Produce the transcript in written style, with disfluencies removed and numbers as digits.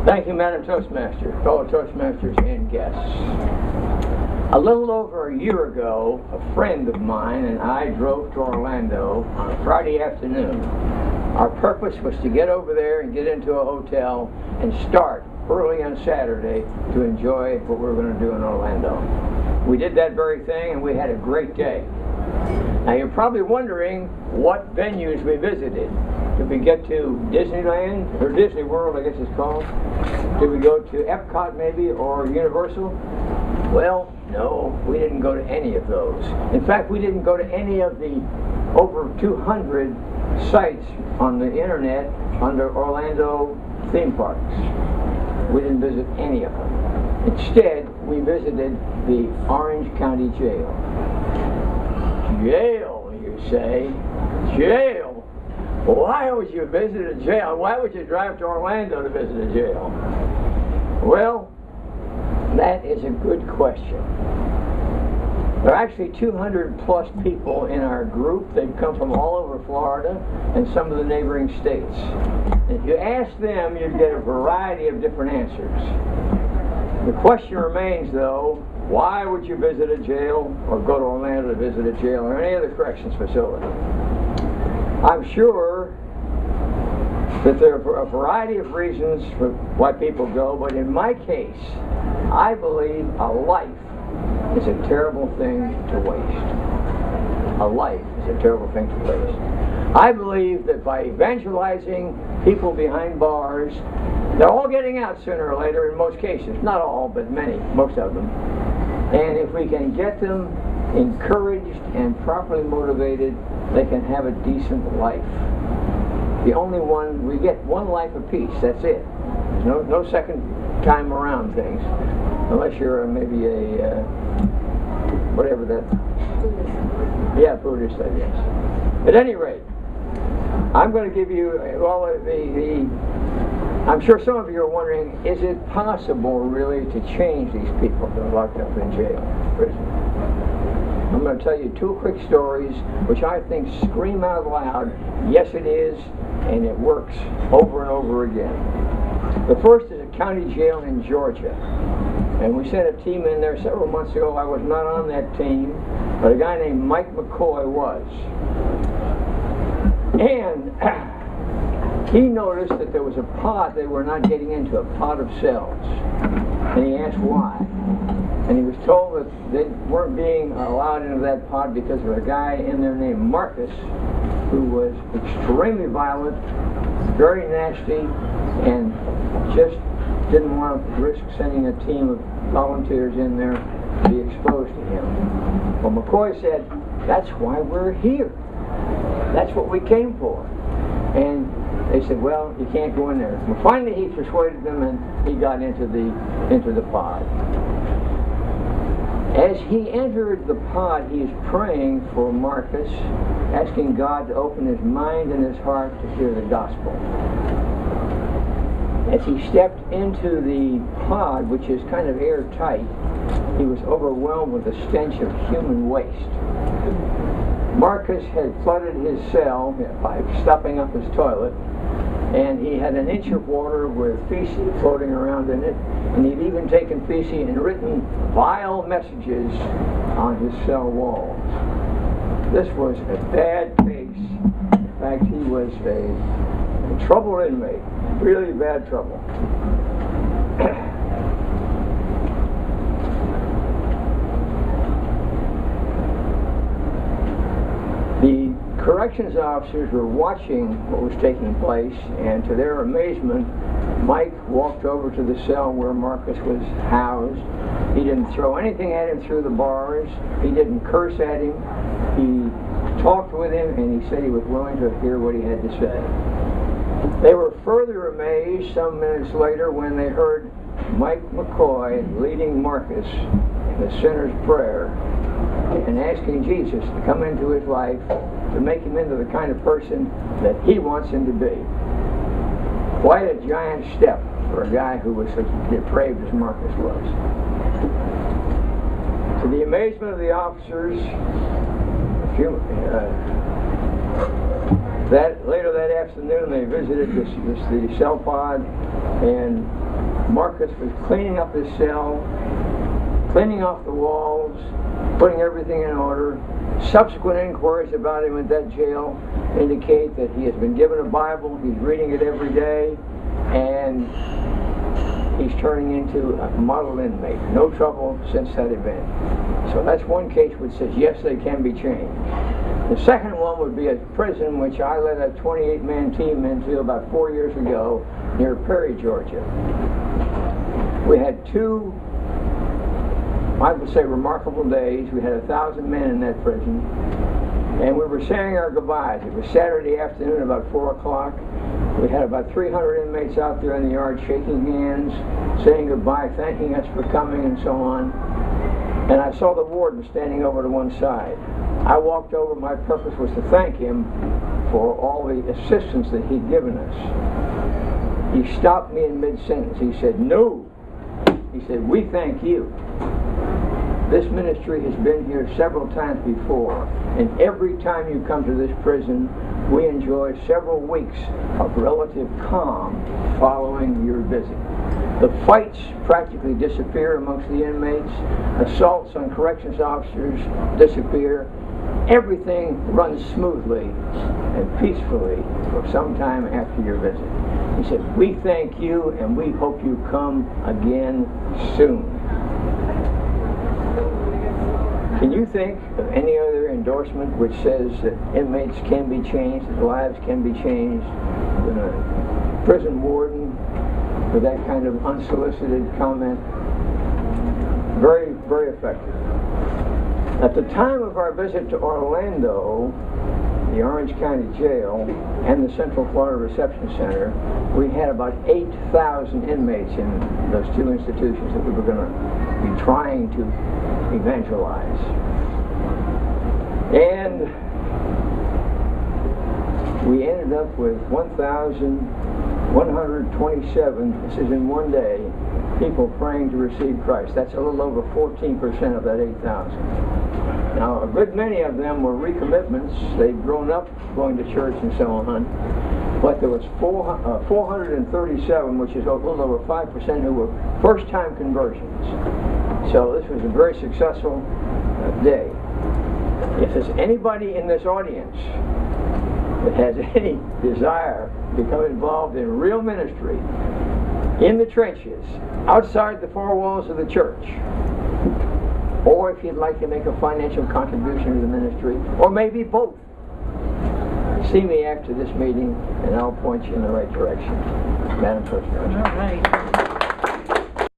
Thank you, Madam Toastmaster, fellow Toastmasters and guests. A little over a year ago, a friend of mine and I drove to Orlando on a Friday afternoon. Our purpose was to get over there and get into a hotel and start early on Saturday to enjoy what we were going to do in Orlando. We did that very thing and we had a great day. Now you're probably wondering what venues we visited. Did we get to Disneyland, or Disney World I guess it's called? Did we go to Epcot maybe, or Universal? Well, no, we didn't go to any of those. In fact, we didn't go to any of the over 200 sites on the internet under Orlando theme parks. We didn't visit any of them. Instead, we visited the Orange County Jail. Jail, you say? Jail? Why would you visit a jail? Why would you drive to Orlando to visit a jail? Well, that is a good question. There are actually 200 plus people in our group. They've come from all over Florida and some of the neighboring states. If you ask them, you'd get a variety of different answers. The question remains, though, why would you visit a jail or go to Orlando to visit a jail or any other corrections facility? I'm sure that there are a variety of reasons for why people go, but in my case, I believe a life is a terrible thing to waste. A life is a terrible thing to waste. I believe that by evangelizing people behind bars, they're all getting out sooner or later in most cases. Not all, but many, most of them. And if we can get them encouraged and properly motivated, they can have a decent life. The only one, we get one life apiece, that's it. There's no second time around things. Unless you're maybe a, whatever that, yeah, Buddhist, I guess. At any rate, I'm going to give you, well, I'm sure some of you are wondering, is it possible really to change these people that are locked up in jail, prison? I'm going to tell you two quick stories which I think scream out loud, yes it is, and it works over and over again. The first is a county jail in Georgia. And we sent a team in there several months ago. I was not on that team, but a guy named Mike McCoy was. And he noticed that there was a pod they were not getting into, a pod of cells. And he asked why. And he was told that they weren't being allowed into that pod because of a guy in there named Marcus, who was extremely violent, very nasty, and just didn't want to risk sending a team of volunteers in there to be exposed to him. Well, McCoy said, that's why we're here. That's what we came for. And they said, well, you can't go in there. Well, finally he persuaded them and he got into the pod. As he entered the pod, he is praying for Marcus, asking God to open his mind and his heart to hear the gospel. As he stepped into the pod, which is kind of airtight, he was overwhelmed with the stench of human waste. Marcus had flooded his cell by stopping up his toilet, and he had an inch of water with feces floating around in it, and he'd even taken feces and written vile messages on his cell walls. This was a bad case. In fact, he was a troubled inmate, really bad trouble. The corrections officers were watching what was taking place, and to their amazement, Mike walked over to the cell where Marcus was housed. He didn't throw anything at him through the bars. He didn't curse at him. He talked with him, and he said he was willing to hear what he had to say. They were further amazed some minutes later when they heard Mike McCoy leading Marcus in the sinner's prayer and asking Jesus to come into his life to make him into the kind of person that he wants him to be. Quite a giant step for a guy who was as depraved as Marcus was. To the amazement of the officers, Later that afternoon, they visited the cell pod, and Marcus was cleaning up his cell, cleaning off the walls, putting everything in order. Subsequent inquiries about him at that jail indicate that he has been given a Bible, he's reading it every day, and he's turning into a model inmate. No trouble since that event. So that's one case which says, yes, they can be changed. The second one would be a prison which I led a 28-man team into about 4 years ago near Perry, Georgia. We had two, I would say, remarkable days. We had 1,000 men in that prison, and we were saying our goodbyes. It was Saturday afternoon, about 4 o'clock. We had about 300 inmates out there in the yard shaking hands, saying goodbye, thanking us for coming, and so on. And I saw the warden standing over to one side. I walked over. My purpose was to thank him for all the assistance that he'd given us. He stopped me in mid-sentence. He said, "No." He said, "We thank you. This ministry has been here several times before, and every time you come to this prison, we enjoy several weeks of relative calm following your visit. The fights practically disappear amongst the inmates. Assaults on corrections officers disappear. Everything runs smoothly and peacefully for some time after your visit." He said, "We thank you, and we hope you come again soon." Can you think of any other endorsement which says that inmates can be changed, that lives can be changed, than a prison warden with that kind of unsolicited comment? Very, very effective. At the time of our visit to Orlando, the Orange County Jail, and the Central Florida Reception Center, we had about 8,000 inmates in those two institutions that we were going to be trying to evangelize. And we ended up with 1,127, this is in one day, people praying to receive Christ. That's a little over 14% of that 8,000. Now, a good many of them were recommitments. They'd grown up going to church and so on. But there was 437, which is a little over 5%, who were first-time conversions. So this was a very successful day. If there's anybody in this audience that has any desire to become involved in real ministry, in the trenches, outside the four walls of the church, or if you'd like to make a financial contribution to the ministry, or maybe both, see me after this meeting and I'll point you in the right direction. Madam President. All right.